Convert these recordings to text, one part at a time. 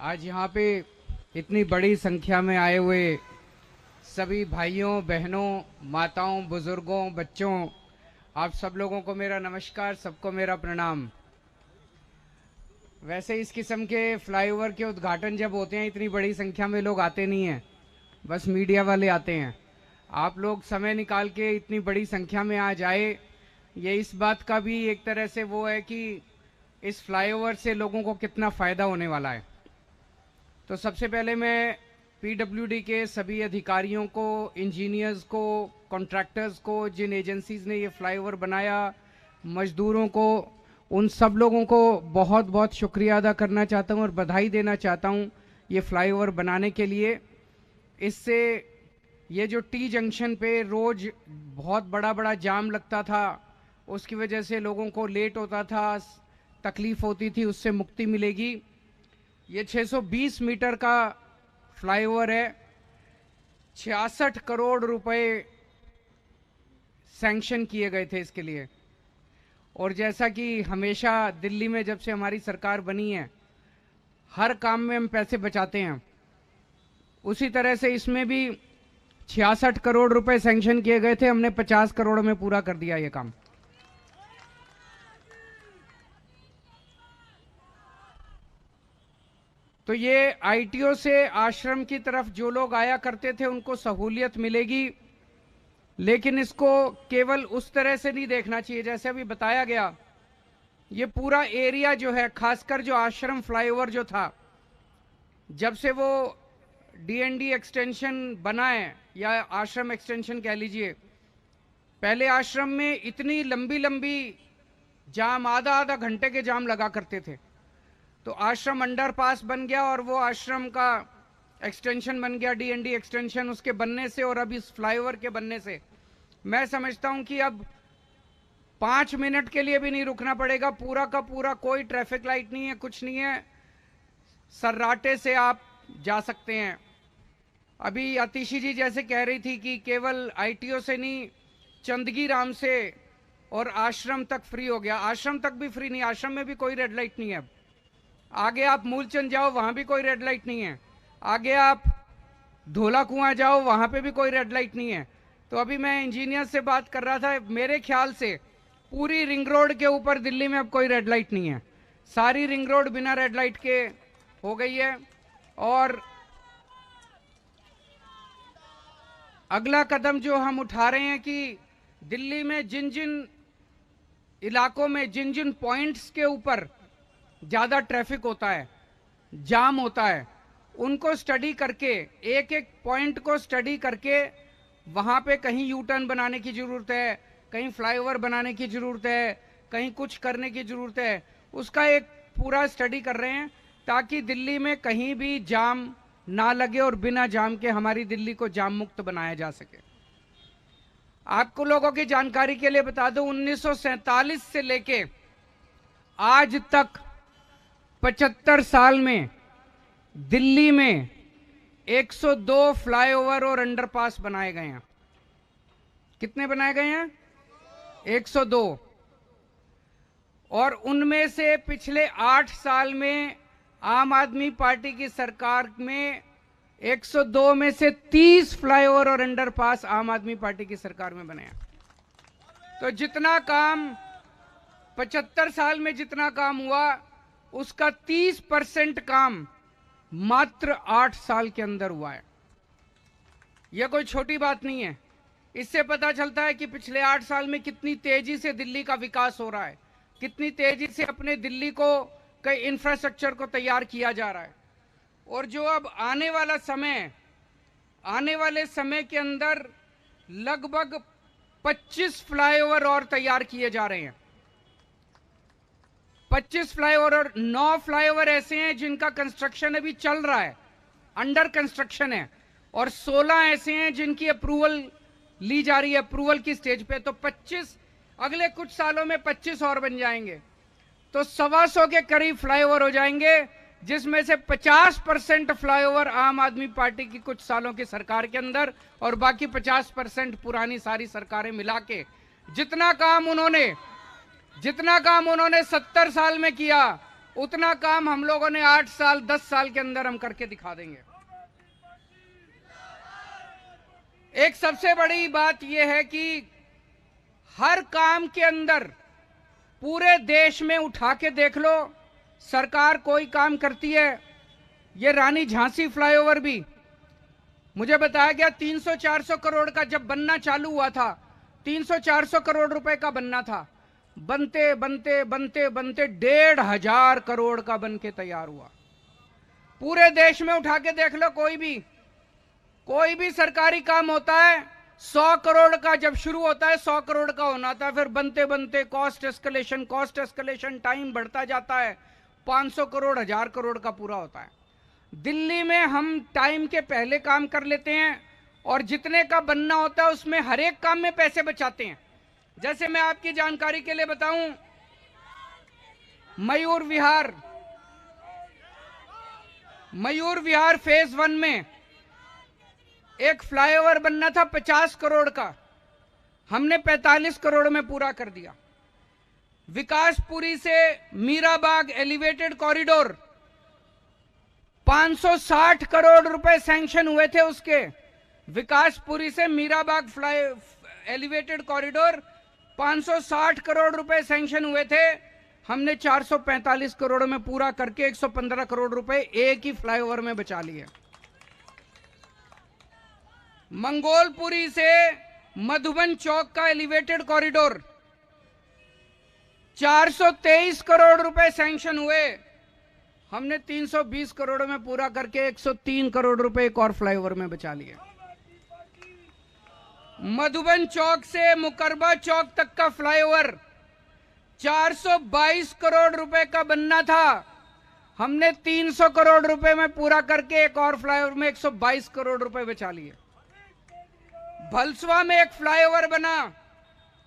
आज यहाँ पे इतनी बड़ी संख्या में आए हुए सभी भाइयों, बहनों, माताओं, बुजुर्गों, बच्चों, आप सब लोगों को मेरा नमस्कार, सबको मेरा प्रणाम। वैसे इस किस्म के फ्लाईओवर के उद्घाटन जब होते हैं, इतनी बड़ी संख्या में लोग आते नहीं हैं, बस मीडिया वाले आते हैं। आप लोग समय निकाल के इतनी बड़ी संख्या में आज आए, ये इस बात का भी एक तरह से वो है कि इस फ्लाईओवर से लोगों को कितना फ़ायदा होने वाला है। तो सबसे पहले मैं पीडब्ल्यूडी के सभी अधिकारियों को, इंजीनियर्स को, कॉन्ट्रैक्टर्स को, जिन एजेंसीज ने ये फ्लाईओवर बनाया, मजदूरों को, उन सब लोगों को बहुत बहुत शुक्रिया अदा करना चाहता हूँ और बधाई देना चाहता हूँ ये फ्लाईओवर बनाने के लिए। इससे ये जो टी जंक्शन पे रोज़ बहुत बड़ा बड़ा जाम लगता था, उसकी वजह से लोगों को लेट होता था, तकलीफ़ होती थी, उससे मुक्ति मिलेगी। ये 620 मीटर का फ्लाईओवर है। 66 करोड़ रुपए सैंक्शन किए गए थे इसके लिए। और जैसा कि हमेशा दिल्ली में जब से हमारी सरकार बनी है, हर काम में हम पैसे बचाते हैं, उसी तरह से इसमें भी 66 करोड़ रुपए सैंक्शन किए गए थे। हमने 50 करोड़ में पूरा कर दिया ये काम। तो ये आईटीओ से आश्रम की तरफ जो लोग आया करते थे उनको सहूलियत मिलेगी, लेकिन इसको केवल उस तरह से नहीं देखना चाहिए जैसे अभी बताया गया। ये पूरा एरिया जो है, खासकर जो आश्रम फ्लाईओवर जो था, जब से वो डीएनडी एक्सटेंशन बना है या आश्रम एक्सटेंशन कह लीजिए, पहले आश्रम में इतनी लंबी लंबी जाम, आधा आधा घंटे के जाम लगा करते थे। तो आश्रम अंडरपास बन गया और वो आश्रम का एक्सटेंशन बन गया, डीएनडी एक्सटेंशन। उसके बनने से और अब इस फ्लाईओवर के बनने से मैं समझता हूं कि अब 5 मिनट के लिए भी नहीं रुकना पड़ेगा। पूरा का पूरा कोई ट्रैफिक लाइट नहीं है, कुछ नहीं है, सर्राटे से आप जा सकते हैं। अभी आतिशी जी जैसे कह रही थी कि केवल आईटीओ से नहीं, चंदगी राम से और आश्रम तक फ्री हो गया। आश्रम तक भी फ्री नहीं, आश्रम में भी कोई रेड लाइट नहीं है। अब आगे आप मूलचंद जाओ, वहां भी कोई रेड लाइट नहीं है। आगे आप धोला कुआं जाओ, वहां पे भी कोई रेड लाइट नहीं है। तो अभी मैं इंजीनियर से बात कर रहा था, मेरे ख्याल से पूरी रिंग रोड के ऊपर दिल्ली में अब कोई रेड लाइट नहीं है। सारी रिंग रोड बिना रेड लाइट के हो गई है। और अगला कदम जो हम उठा रहे हैं कि दिल्ली में जिन जिन इलाकों में, जिन जिन पॉइंट्स के ऊपर ज्यादा ट्रैफिक होता है, जाम होता है, उनको स्टडी करके, एक एक पॉइंट को स्टडी करके वहां पे कहीं यू टर्न बनाने की जरूरत है, कहीं फ्लाईओवर बनाने की जरूरत है, कहीं कुछ करने की जरूरत है, उसका एक पूरा स्टडी कर रहे हैं ताकि दिल्ली में कहीं भी जाम ना लगे और बिना जाम के हमारी दिल्ली को जाम मुक्त बनाया जा सके। आपको लोगों की जानकारी के लिए बता दूं, 1947 से लेके आज तक 75 साल में दिल्ली में 102 फ्लाईओवर और अंडरपास बनाए गए हैं। कितने बनाए गए हैं? 102। और उनमें से पिछले 8 साल में आम आदमी पार्टी की सरकार में 102 में से 30 फ्लाईओवर और अंडरपास आम आदमी पार्टी की सरकार में बने हैं। तो जितना काम 75 साल में जितना काम हुआ, उसका 30% काम मात्र 8 साल के अंदर हुआ है। यह कोई छोटी बात नहीं है। इससे पता चलता है कि पिछले 8 साल में कितनी तेजी से दिल्ली का विकास हो रहा है, कितनी तेजी से अपने दिल्ली को कई इंफ्रास्ट्रक्चर को तैयार किया जा रहा है। और जो अब आने वाले समय के अंदर लगभग 25 फ्लाईओवर और तैयार किए जा रहे हैं। 25 फ्लाईओवर और 9 फ्लाईओवर ऐसे हैं जिनका कंस्ट्रक्शन अभी चल रहा है, अंडर कंस्ट्रक्शन है, और 16 ऐसे हैं जिनकी अप्रूवल ली जा रही है, अप्रूवल की स्टेज पे। तो 25 अगले कुछ सालों में 25 और बन जाएंगे, तो 125 के करीब फ्लाईओवर हो जाएंगे, जिसमें से 50% फ्लाईओवर आम आदमी पार्टी की कुछ सालों की सरकार के अंदर, और बाकी 50% पुरानी सारी सरकारें मिला के। जितना काम उन्होंने 70 साल में किया, उतना काम हम लोगों ने 8 साल 10 साल के अंदर हम करके दिखा देंगे। एक सबसे बड़ी बात यह है कि हर काम के अंदर पूरे देश में उठा के देख लो, सरकार कोई काम करती है। ये रानी झांसी फ्लाईओवर भी मुझे बताया गया 300-400 करोड़ का जब बनना चालू हुआ था, 300-400 करोड़ रुपए का बनना था। बनते बनते बनते बनते 1,500 करोड़ का बन के तैयार हुआ। पूरे देश में उठा के देख लो, कोई भी सरकारी काम होता है 100 करोड़ का जब शुरू होता है 100 करोड़ का होना था, फिर बनते बनते कॉस्ट एस्केलेशन टाइम बढ़ता जाता है, 500 करोड़ 1000 करोड़ का पूरा होता है। दिल्ली में हम टाइम के पहले काम कर लेते हैं और जितने का बनना होता है उसमें हर एक काम में पैसे बचाते हैं। जैसे मैं आपकी जानकारी के लिए बताऊं, मयूर विहार फेज 1 में एक फ्लाईओवर बनना था 50 करोड़ का, हमने 45 करोड़ में पूरा कर दिया। विकासपुरी से मीराबाग एलिवेटेड कॉरिडोर 560 करोड़ रुपए सैंक्शन हुए थे उसके। विकासपुरी से मीराबाग एलिवेटेड कॉरिडोर 560 करोड़ रुपए सैंक्शन हुए थे, हमने 445 करोड़ में पूरा करके 115 करोड़ रुपए एक ही फ्लाईओवर में बचा लिए। मंगोलपुरी से मधुबन चौक का एलिवेटेड कॉरिडोर 423 करोड़ रुपए सैंक्शन हुए, हमने 320 करोड़ में पूरा करके 103 करोड़ रुपए एक और फ्लाईओवर में बचा लिए। मधुबन चौक से मुकरबा चौक तक का फ्लाईओवर 422 करोड़ रुपए का बनना था, हमने 300 करोड़ रुपए में पूरा करके एक और फ्लाईओवर में 122 करोड़ रुपए बचा लिए। भलसवा में एक फ्लाईओवर बना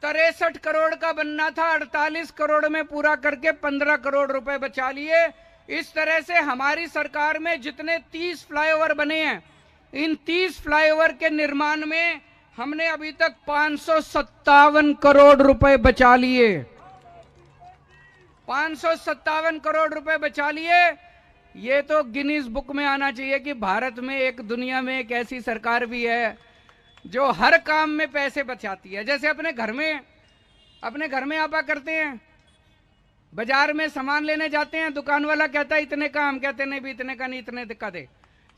63 करोड़ का बनना था, 48 करोड़ में पूरा करके 15 करोड़ रुपए बचा लिए। इस तरह से हमारी सरकार में जितने 30 फ्लाईओवर बने हैं, इन 30 फ्लाईओवर के निर्माण में हमने अभी तक 557 करोड़ रुपए बचा लिए। 557 करोड़ रुपए बचा लिए। ये तो गिनीज बुक में आना चाहिए कि भारत में एक दुनिया में एक ऐसी सरकार भी है जो हर काम में पैसे बचाती है। जैसे अपने घर में आपा करते हैं, बाजार में सामान लेने जाते हैं, दुकान वाला कहता है इतने का, हम कहते नहीं भी इतने का नहीं, इतने का दे।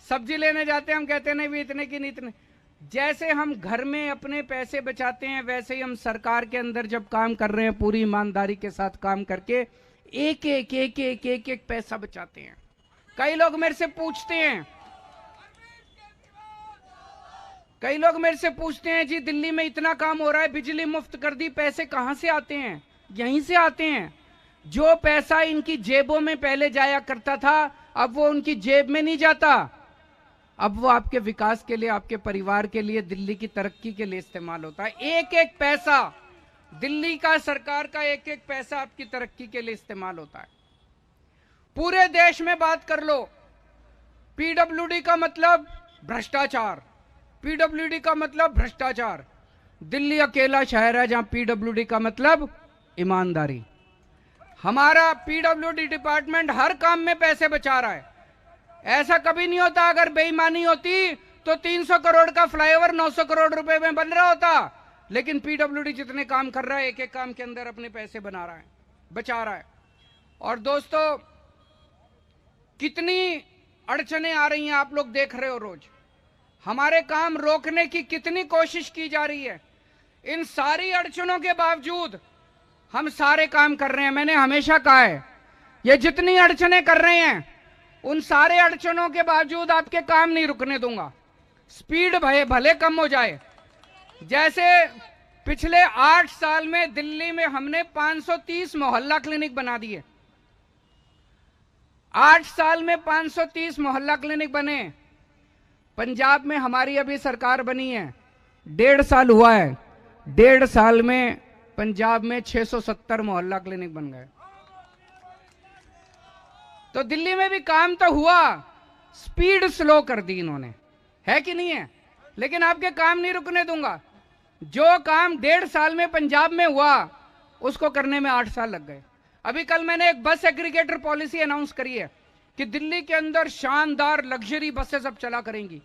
सब्जी लेने जाते हैं, हम कहते नहीं भी इतने की नहीं, इतने। जैसे हम घर में अपने पैसे बचाते हैं, वैसे ही हम सरकार के अंदर जब काम कर रहे हैं पूरी ईमानदारी के साथ काम करके एक एक पैसा बचाते हैं। कई लोग मेरे से पूछते हैं जी दिल्ली में इतना काम हो रहा है, बिजली मुफ्त कर दी, पैसे कहां से आते हैं? यहीं से आते हैं। जो पैसा इनकी जेबों में पहले जाया करता था, अब वो उनकी जेब में नहीं जाता, अब वो आपके विकास के लिए, आपके परिवार के लिए, दिल्ली की तरक्की के लिए इस्तेमाल होता है। एक एक पैसा दिल्ली का, सरकार का एक एक पैसा आपकी तरक्की के लिए इस्तेमाल होता है। पूरे देश में बात कर लो, पीडब्ल्यूडी का मतलब भ्रष्टाचार, पीडब्ल्यूडी का मतलब भ्रष्टाचार। दिल्ली अकेला शहर है जहां पीडब्ल्यूडी का मतलब ईमानदारी। हमारा पीडब्ल्यूडी डिपार्टमेंट हर काम में पैसे बचा रहा है। ऐसा कभी नहीं होता, अगर बेईमानी होती तो 300 करोड़ का फ्लाईओवर 900 करोड़ रुपए में बन रहा होता। लेकिन पीडब्ल्यूडी जितने काम कर रहा है, एक एक काम के अंदर अपने पैसे बना रहा है, बचा रहा है। और दोस्तों, कितनी अड़चने आ रही हैं, आप लोग देख रहे हो रोज। हमारे काम रोकने की कितनी कोशिश की जा रही है। इन सारी अड़चनों के बावजूद हम सारे काम कर रहे हैं। मैंने हमेशा कहा है, ये जितनी अड़चने कर रहे हैं, उन सारे अड़चनों के बावजूद आपके काम नहीं रुकने दूंगा। स्पीड भले कम हो जाए। जैसे पिछले 8 साल में दिल्ली में हमने 530 मोहल्ला क्लिनिक बना दिए। 8 साल में 530 मोहल्ला क्लिनिक बने। पंजाब में हमारी अभी सरकार बनी है, 1.5 साल हुआ है, 1.5 साल में पंजाब में 670 मोहल्ला क्लिनिक बन गए। तो दिल्ली में भी काम तो हुआ, स्पीड स्लो कर दी इन्होंने, है कि नहीं है? लेकिन आपके काम नहीं रुकने दूंगा। जो काम 1.5 साल में पंजाब में हुआ, उसको करने में 8 साल लग गए। अभी कल मैंने एक बस एग्रीगेटर पॉलिसी अनाउंस करी है कि दिल्ली के अंदर शानदार लग्जरी बसेस अब चला करेंगी।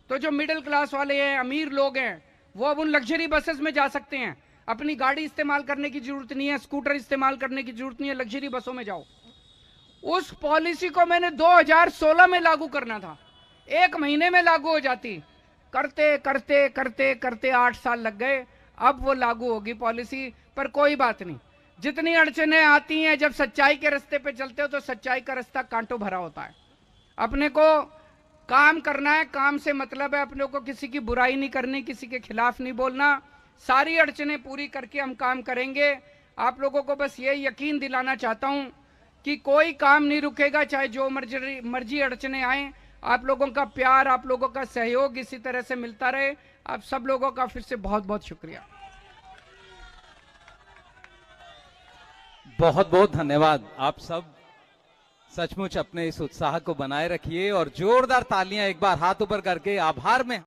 तो जो मिडिल क्लास वाले हैं, अमीर लोग हैं, वो अब उन लग्जरी बसेस में जा सकते हैं। अपनी गाड़ी इस्तेमाल करने की जरूरत नहीं है, स्कूटर इस्तेमाल करने की जरूरत नहीं है, लग्जरी बसों में जाओ। उस पॉलिसी को मैंने 2016 में लागू करना था, 1 महीने में लागू हो जाती। करते करते करते करते 8 साल लग गए। अब वो लागू होगी पॉलिसी, पर कोई बात नहीं। जितनी अड़चनें आती हैं, जब सच्चाई के रास्ते पे चलते हो तो सच्चाई का रास्ता कांटों भरा होता है। अपने को काम करना है, काम से मतलब है। अपने को किसी की बुराई नहीं करनी, किसी के खिलाफ नहीं बोलना। सारी अड़चनें पूरी करके हम काम करेंगे। आप लोगों को बस ये यकीन दिलाना चाहता हूं कि कोई काम नहीं रुकेगा, चाहे जो मर्जी अड़चनें आए। आप लोगों का प्यार, आप लोगों का सहयोग इसी तरह से मिलता रहे। आप सब लोगों का फिर से बहुत बहुत शुक्रिया। बहुत बहुत धन्यवाद। आप सब सचमुच अपने इस उत्साह को बनाए रखिए और जोरदार तालियां एक बार हाथ ऊपर करके आभार में।